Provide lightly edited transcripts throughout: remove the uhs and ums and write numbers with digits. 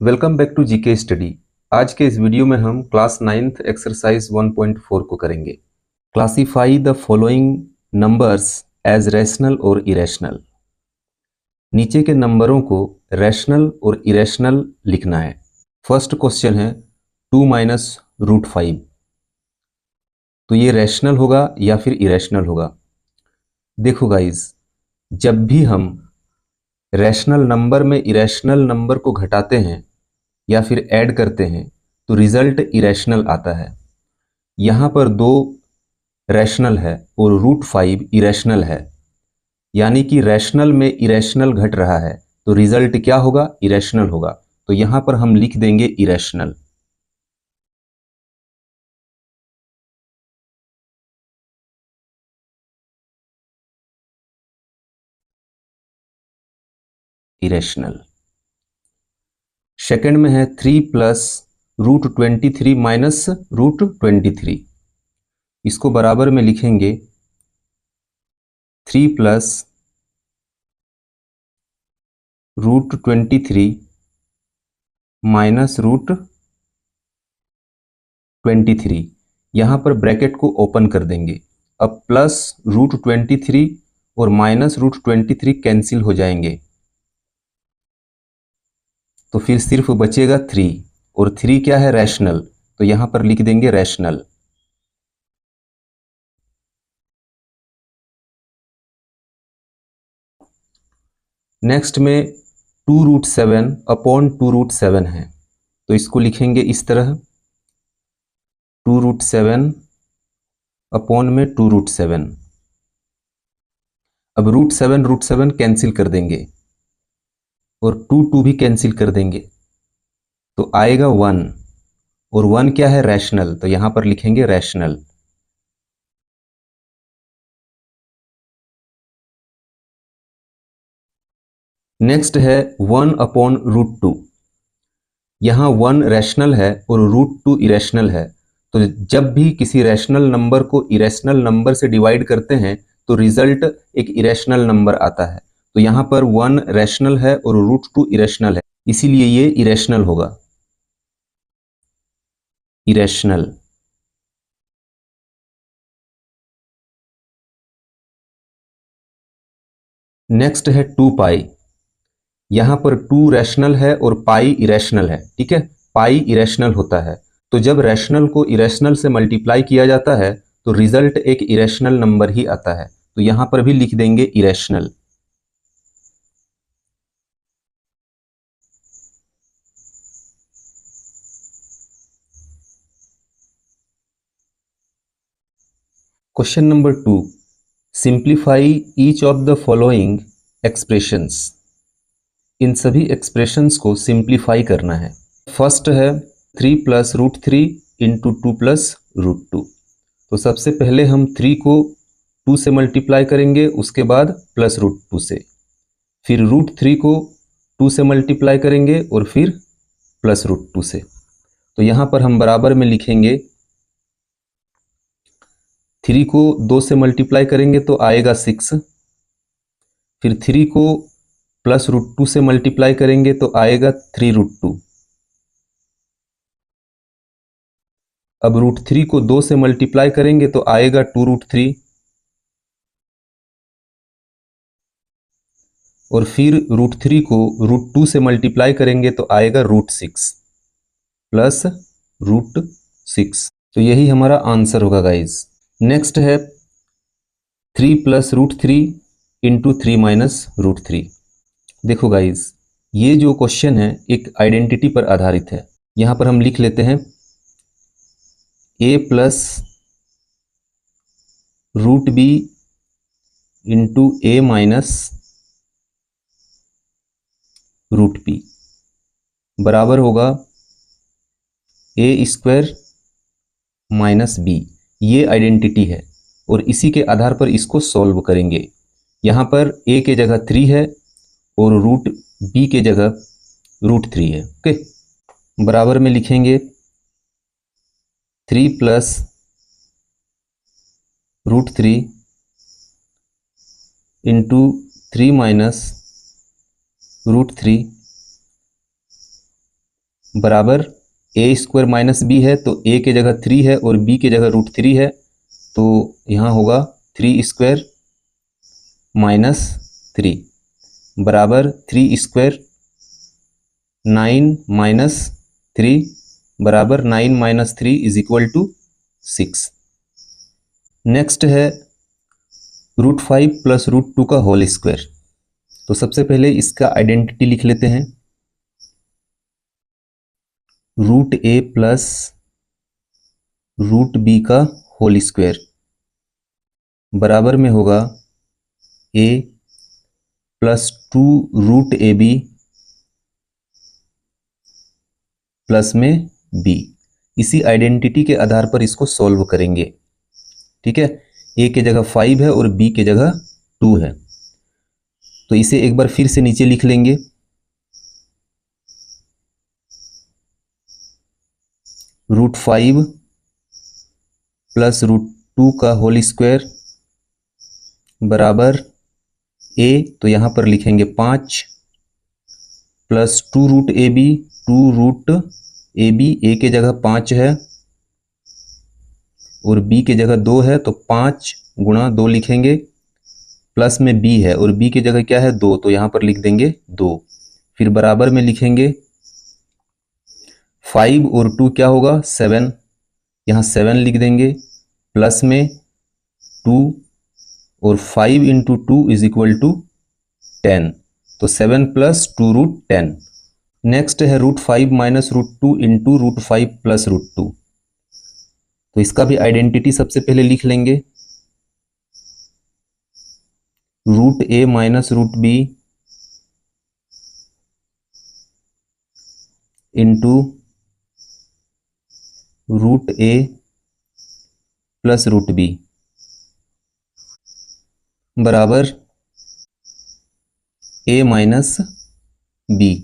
Welcome back to GK study. आज के इस वीडियो में हम क्लास 9th एक्सरसाइज 1.4 को करेंगे। Classify the following numbers as rational और इरेशनल। नीचे के नंबरों को रैशनल और इरेशनल लिखना है। फर्स्ट क्वेश्चन है 2 माइनस रूट 5। तो ये रैशनल होगा या फिर इरेशनल होगा। देखो गाइज, जब भी हम रैशनल नंबर में इरेशनल नंबर को घटाते हैं या फिर ऐड करते हैं तो रिजल्ट इरेशनल आता है। यहां पर 2 रैशनल है और रूट 5 इरेशनल है, यानी कि रैशनल में इरेशनल घट रहा है तो रिजल्ट क्या होगा? इरेशनल होगा। तो यहां पर हम लिख देंगे इरेशनल। इरेशनल। सेकंड में है 3 प्लस रूट 23 माइनस रूट 23। इसको बराबर में लिखेंगे 3 प्लस रूट 23 माइनस रूट 23। यहां पर ब्रैकेट को ओपन कर देंगे। अब प्लस रूट 23 और माइनस रूट 23 कैंसिल हो जाएंगे, तो फिर सिर्फ बचेगा 3। और 3 क्या है? रैशनल। तो यहां पर लिख देंगे रैशनल। नेक्स्ट में 2 रूट 7 अपॉन 2 रूट 7 है, तो इसको लिखेंगे इस तरह 2 रूट 7 अपॉन में 2 रूट 7। अब रूट 7 कैंसिल कर देंगे और 2 भी कैंसिल कर देंगे, तो आएगा 1। और 1 क्या है? रैशनल। तो यहां पर लिखेंगे रैशनल। नेक्स्ट है 1 अपॉन रूट 2। यहां 1 रैशनल है और रूट 2 इरेशनल है। तो जब भी किसी रैशनल नंबर को इरेशनल नंबर से डिवाइड करते हैं तो रिजल्ट एक इरेशनल नंबर आता है। तो यहां पर 1 रैशनल है और रूट 2 इरेशनल है, इसीलिए ये इरेशनल होगा। इरेशनल। नेक्स्ट है 2 पाई। यहां पर 2 रैशनल है और पाई इरेशनल है। ठीक है, पाई इरेशनल होता है। तो जब रैशनल को इरेशनल से मल्टीप्लाई किया जाता है तो रिजल्ट एक इरेशनल नंबर ही आता है। तो यहां पर भी लिख देंगे irrational. Question number 2, simplify each of the following expressions. इन सभी एक्सप्रेशंस को सिंप्लीफाई करना है। फर्स्ट है 3 plus root 3 into 2 plus root 2। तो सबसे पहले हम 3 को 2 से मल्टीप्लाई करेंगे, उसके बाद प्लस रूट 2 से, फिर रूट 3 को 2 से मल्टीप्लाई करेंगे और फिर प्लस रूट 2 से। तो यहां पर हम बराबर में लिखेंगे 3 को 2 से मल्टीप्लाई करेंगे तो आएगा 6, फिर 3 को प्लस रूट 2 से मल्टीप्लाई करेंगे तो आएगा 3 रूट 2। अब रूट 3 को 2 से मल्टीप्लाई करेंगे तो आएगा 2 रूट 3, और फिर रूट 3 को रूट 2 से मल्टीप्लाई करेंगे तो आएगा रूट 6 प्लस रूट 6। तो यही हमारा आंसर होगा गाइज। नेक्स्ट है 3 plus root 3 into 3 minus root 3। देखो गाइज, ये जो क्वेश्चन है एक आइडेंटिटी पर आधारित है। यहां पर हम लिख लेते हैं a plus root B into A minus root P बराबर होगा ए स्क्वायर माइनस बी। ये आइडेंटिटी है और इसी के आधार पर इसको सॉल्व करेंगे। यहां पर a के जगह 3 है और रूट b के जगह रूट 3 है। ओके, बराबर में लिखेंगे 3 plus root 3 into 3 minus root 3 बराबर ए स्क्वायर माइनस बी है, तो ए के जगह 3 है और बी के जगह √3 है, तो यहाँ होगा 3 स्क्वायर माइनस 3 बराबर 3 स्क्वायर 9 माइनस 3 बराबर 9 minus 3 is equal to 6। Next है √5 प्लस √2 का होल स्क्वायर। तो सबसे पहले इसका आइडेंटिटी लिख लेते हैं, √a प्लस √b का होल स्क्वायर बराबर में होगा a प्लस 2 √ab प्लस में b। इसी आइडेंटिटी के आधार पर इसको सॉल्व करेंगे। ठीक है, a के जगह 5 है और b के जगह 2 है, तो इसे एक बार फिर से नीचे लिख लेंगे, √5 प्लस √2 का होल स्क्वायर बराबर a, तो यहां पर लिखेंगे 5 प्लस 2 √ab, a के जगह 5 है और b के जगह 2 है, तो 5 गुणा 2 लिखेंगे, प्लस में b है और b की जगह क्या है 2, तो यहां पर लिख देंगे 2। फिर बराबर में लिखेंगे 5 और 2 क्या होगा 7, यहाँ 7 लिख देंगे, प्लस में 2 और 5 इंटू 2 इज इक्वल टू 10, तो 7 प्लस 2 √10। नेक्स्ट है √5 माइनस √2 इंटू √5 प्लस √2, तो इसका भी आइडेंटिटी सबसे पहले लिख लेंगे, √a minus √b into √a plus √b बराबर a माइनस b।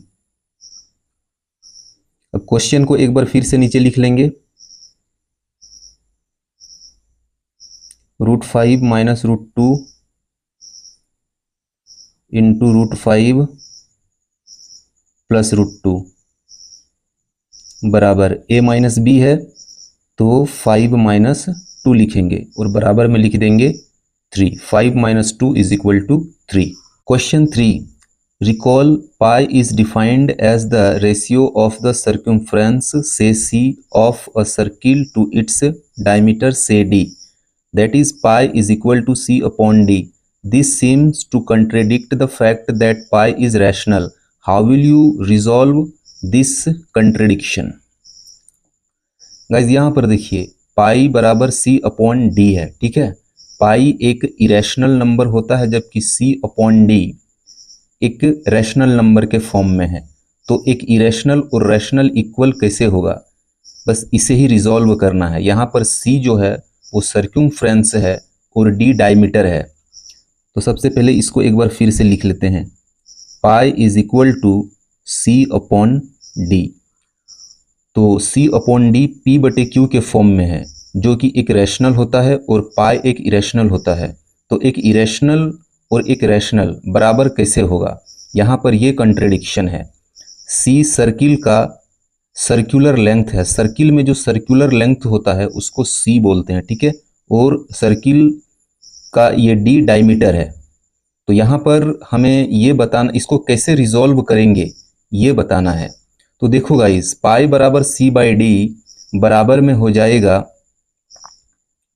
अब क्वेश्चन को एक बार फिर से नीचे लिख लेंगे, √5 माइनस √2 इंटू √5 प्लस √2 बराबर a माइनस b है, तो 5 माइनस 2 लिखेंगे और बराबर में लिख देंगे 3। 5 minus 2 is equal to 3। Question 3, recall pi is defined as the ratio of the circumference say c of a circle to its diameter say d, that is pi is equal to c upon d. This seems to contradict the fact that pi is rational. How will you resolve this contradiction? Guys यहाँ पर देखिए पाई बराबर c upon D है। ठीक है, पाई एक irrational number होता है जबकि c अपॉन डी एक रैशनल नंबर के फॉर्म में है। तो एक इरेशनल और रैशनल इक्वल कैसे होगा, बस इसे ही रिजॉल्व करना है। यहाँ पर c जो है वो सर्क्यूमफ्रेंस है और d डायमीटर है। तो सबसे पहले इसको एक बार फिर से लिख लेते हैं, pi is equal to c upon D. तो c अपॉन डी p बटे q के फॉर्म में है, जो कि एक रैशनल होता है और पाई एक इरेशनल होता है। तो एक इरेशनल और एक रैशनल बराबर कैसे होगा, यहाँ पर ये कंट्रेडिक्शन है। c सर्किल का सर्कुलर लेंथ है, सर्किल में जो सर्कुलर लेंथ होता है उसको c बोलते हैं। ठीक है, और सर्किल का ये d डायमीटर है। तो यहाँ पर हमें ये बताना, इसको कैसे रिजॉल्व करेंगे ये बताना है। तो देखो गाइस, पाई बराबर c बाई डी बराबर में हो जाएगा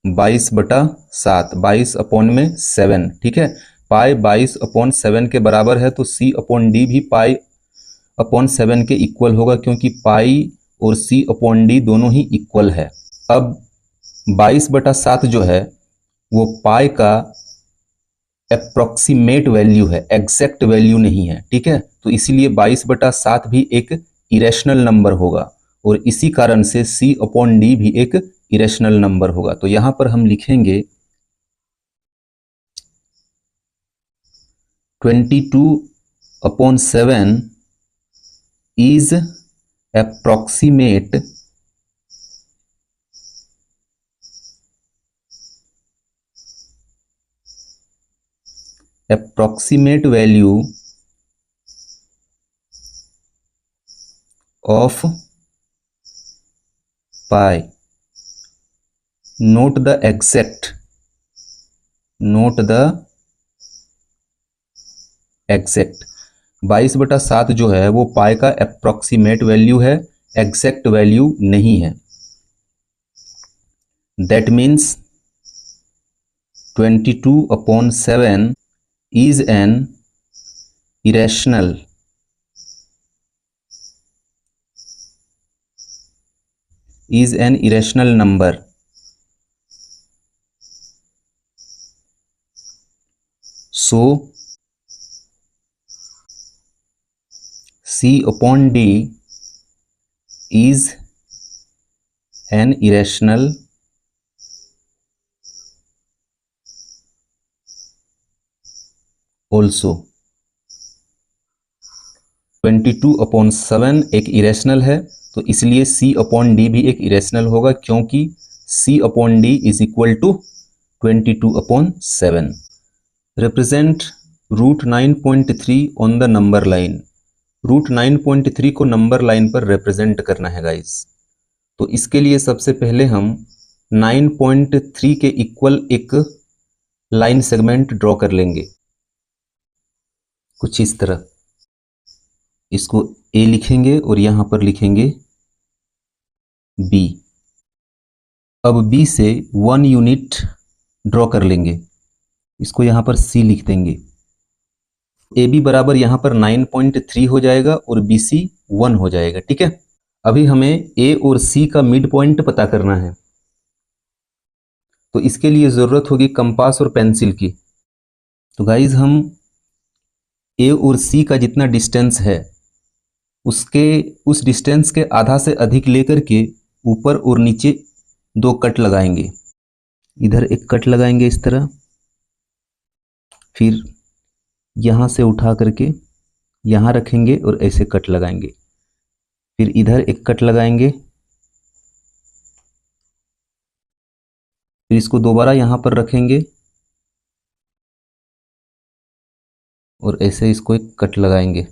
22/7, 22 अपॉन में 7। ठीक है, पाई 22 अपॉन 7 के बराबर है, तो c अपॉन डी भी पाई अपॉन 7 के इक्वल होगा, क्योंकि पाई और c अपॉन डी दोनों ही इक्वल है। अब 22/7 जो है वो पाई का अप्रोक्सीमेट वैल्यू है, एग्जैक्ट वैल्यू नहीं है। ठीक है, तो इसीलिए 22/7 भी एक इरेशनल नंबर होगा और इसी कारण से c अपॉन डी भी एक इरेशनल नंबर होगा। तो यहां पर हम लिखेंगे 22/7 is approximate value of pi, note the exact, note the exact. 22/7 जो है वो पाई का अप्रोक्सीमेट वैल्यू है, एग्जैक्ट वैल्यू नहीं है। That means 22/7 is an irrational number. So C upon D is an irrational also। 22/7 एक इरेशनल है, तो इसलिए C अपॉन डी भी एक इरेशनल होगा, क्योंकि C upon D is equal to 22/7। Represent root 9.3 on the number line. Root 9.3 को number line पर रिप्रेजेंट करना है गाइस। तो इसके लिए सबसे पहले हम 9.3 के इक्वल एक लाइन सेगमेंट ड्रॉ कर लेंगे, कुछ इस तरह। इसको ए लिखेंगे और यहां पर लिखेंगे बी। अब बी से 1 यूनिट ड्रॉ कर लेंगे, इसको यहां पर सी लिख देंगे। ए बी बराबर यहां पर 9.3 हो जाएगा और बी सी 1 हो जाएगा, ठीक है। अभी हमें ए और सी का मिड पॉइंट पता करना है, तो इसके लिए जरूरत होगी कंपास और पेंसिल की। तो गाइज हम ए और सी का जितना डिस्टेंस है उस डिस्टेंस के आधा से अधिक लेकर के ऊपर और नीचे 2 कट लगाएंगे। इधर एक कट लगाएंगे इस तरह, फिर यहां से उठा करके यहां रखेंगे और ऐसे कट लगाएंगे, फिर इधर एक कट लगाएंगे, फिर इसको दोबारा यहां पर रखेंगे और ऐसे इसको एक कट लगाएंगे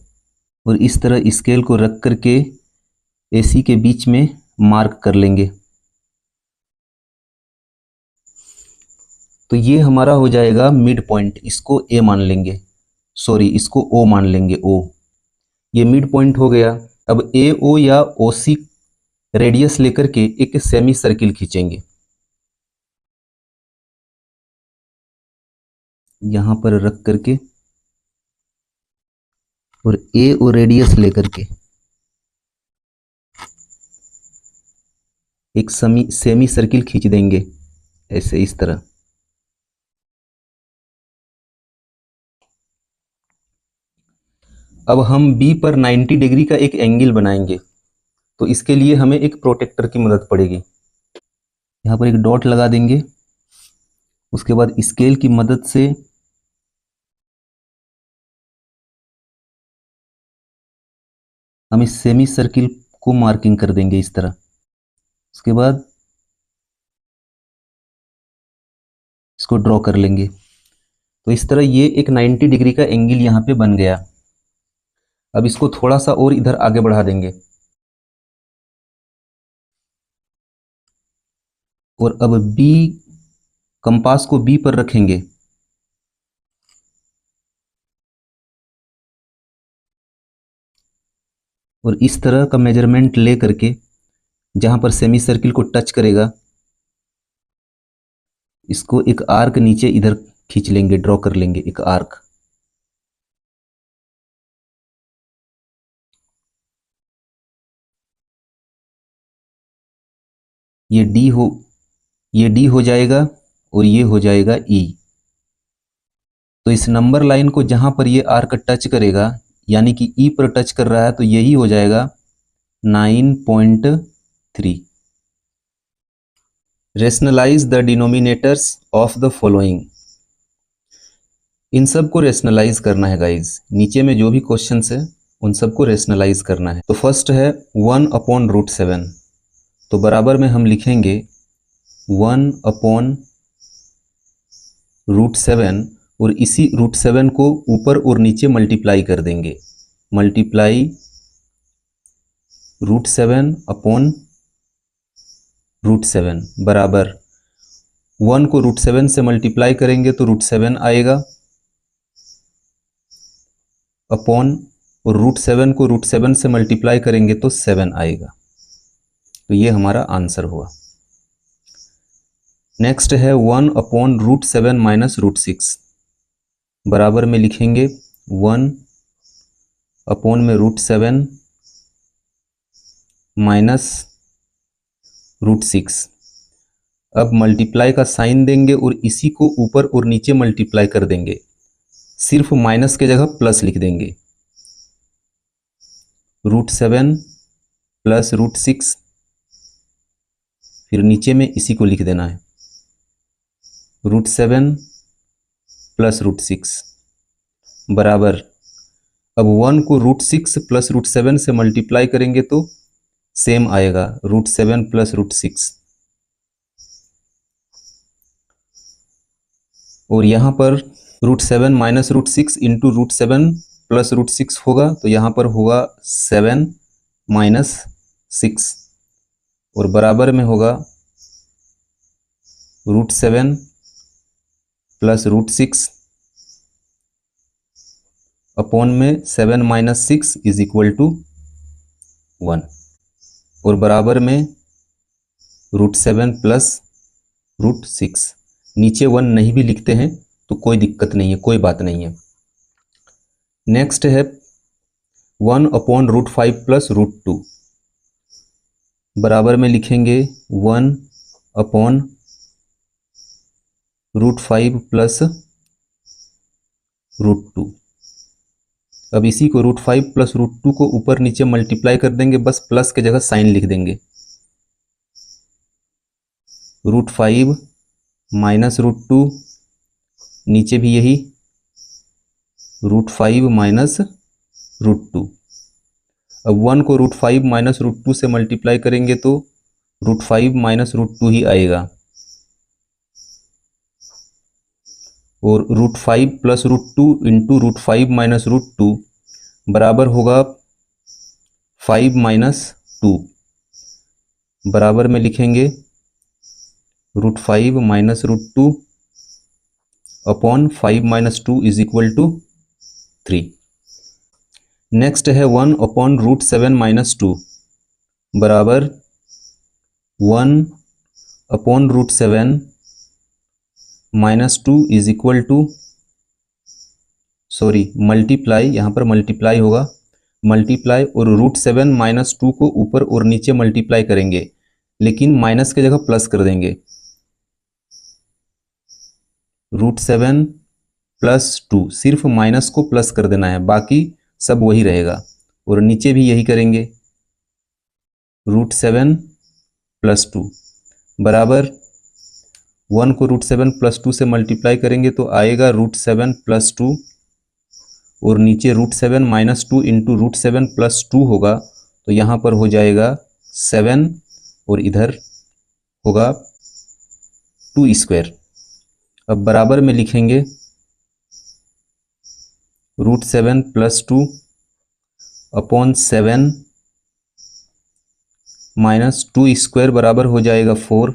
और इस तरह स्केल को रख करके एसी के बीच में मार्क कर लेंगे। तो ये हमारा हो जाएगा मिड पॉइंट, इसको ए मान लेंगे, सॉरी इसको ओ मान लेंगे, ओ। ये मिड पॉइंट हो गया। अब ए ओ या ओ सी रेडियस लेकर के एक सेमी सर्किल खींचेंगे, यहां पर रख करके और ए ओ रेडियस लेकर के एक सेमी सर्किल खींच देंगे ऐसे, इस तरह। अब हम बी पर 90 डिग्री का एक एंगल बनाएंगे, तो इसके लिए हमें एक प्रोटेक्टर की मदद पड़ेगी। यहां पर एक डॉट लगा देंगे, उसके बाद स्केल की मदद से हम इस सेमी सर्किल को मार्किंग कर देंगे इस तरह। उसके बाद इसको ड्रॉ कर लेंगे। तो इस तरह ये एक 90 डिग्री का एंगल यहां पे बन गया। अब इसको थोड़ा सा और इधर आगे बढ़ा देंगे और अब बी, कंपास को बी पर रखेंगे और इस तरह का मेजरमेंट ले करके जहां पर सेमी सर्किल को टच करेगा इसको एक आर्क नीचे इधर खींच लेंगे, ड्रॉ कर लेंगे एक आर्क। ये डी हो जाएगा और ये हो जाएगा ई। तो इस नंबर लाइन को जहां पर ये आर्क टच करेगा, यानी कि ई पर टच कर रहा है, तो यही हो जाएगा 9.3। Rationalise the denominators of the following. इन सब को रेशनलाइज करना है गाइज। नीचे में जो भी क्वेश्चंस है उन सबको रेशनलाइज करना है। तो फर्स्ट है 1/√7, तो बराबर में हम लिखेंगे 1/√7 और इसी √7 को ऊपर और नीचे मल्टीप्लाई कर देंगे। मल्टीप्लाई √7 अपॉन √7 बराबर 1 को √7 से मल्टीप्लाई करेंगे तो √7 आएगा, अपॉन और √7 को √7 से मल्टीप्लाई करेंगे तो 7 आएगा। तो ये हमारा आंसर हुआ। नेक्स्ट है 1 अपॉन √7 माइनस √6 बराबर में लिखेंगे 1 अपॉन में √7 माइनस √6। अब मल्टीप्लाई का साइन देंगे और इसी को ऊपर और नीचे मल्टीप्लाई कर देंगे, सिर्फ माइनस के जगह प्लस लिख देंगे। √7 प्लस √6, फिर नीचे में इसी को लिख देना है √7 प्लस √6 बराबर, अब 1 को √6 प्लस √7 से मल्टीप्लाई करेंगे तो सेम आएगा √7 प्लस √6, और यहाँ पर √7 माइनस √6 इंटू √7 प्लस √6 होगा, तो यहाँ पर होगा 7 माइनस 6 और बराबर में होगा √7 प्लस √6 अपॉन में 7 माइनस 6 इज इक्वल टू 1 और बराबर में √7 प्लस √6। नीचे 1 नहीं भी लिखते हैं तो कोई दिक्कत नहीं है, कोई बात नहीं है। नेक्स्ट है 1 अपॉन √5 प्लस √2 बराबर में लिखेंगे 1 अपॉन √5 प्लस √2। अब इसी को √5 प्लस √2 को ऊपर नीचे मल्टीप्लाई कर देंगे, बस प्लस के जगह साइन लिख देंगे। √5 माइनस √2, नीचे भी यही √5 माइनस √2। अब 1 को √5 माइनस √2 से मल्टीप्लाई करेंगे तो √5 माइनस √2 ही आएगा, और √5 प्लस √2 इंटू √5 माइनस √2 बराबर होगा 5 माइनस 2 बराबर में लिखेंगे √5 minus √2 upon 5 minus 2 is equal to 3। Next है 1 अपॉन √7 माइनस 2 बराबर 1 upon √7 minus 2 is equal to, sorry multiply, यहाँ पर मल्टीप्लाई होगा, मल्टीप्लाई और √7 माइनस 2 को ऊपर और नीचे मल्टीप्लाई करेंगे, लेकिन माइनस के जगह प्लस कर देंगे। √7 प्लस 2, सिर्फ माइनस को प्लस कर देना है, बाकी सब वही रहेगा, और नीचे भी यही करेंगे √7 प्लस 2 बराबर 1 को √7 प्लस 2 से मल्टीप्लाई करेंगे तो आएगा √7 प्लस 2, और नीचे √7 माइनस 2 इंटू √7 प्लस 2 होगा, तो यहाँ पर हो जाएगा 7 और इधर होगा 2 स्क्वायर। अब बराबर में लिखेंगे √7 प्लस 2 अपॉन 7 माइनस 2 स्क्वायर बराबर हो जाएगा 4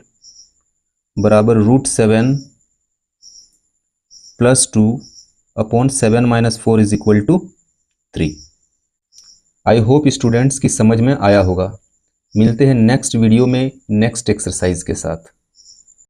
बराबर √7 plus 2 upon 7 minus 4 is equal to 3। I hope students की समझ में आया होगा। मिलते हैं नेक्स्ट वीडियो में नेक्स्ट एक्सरसाइज के साथ।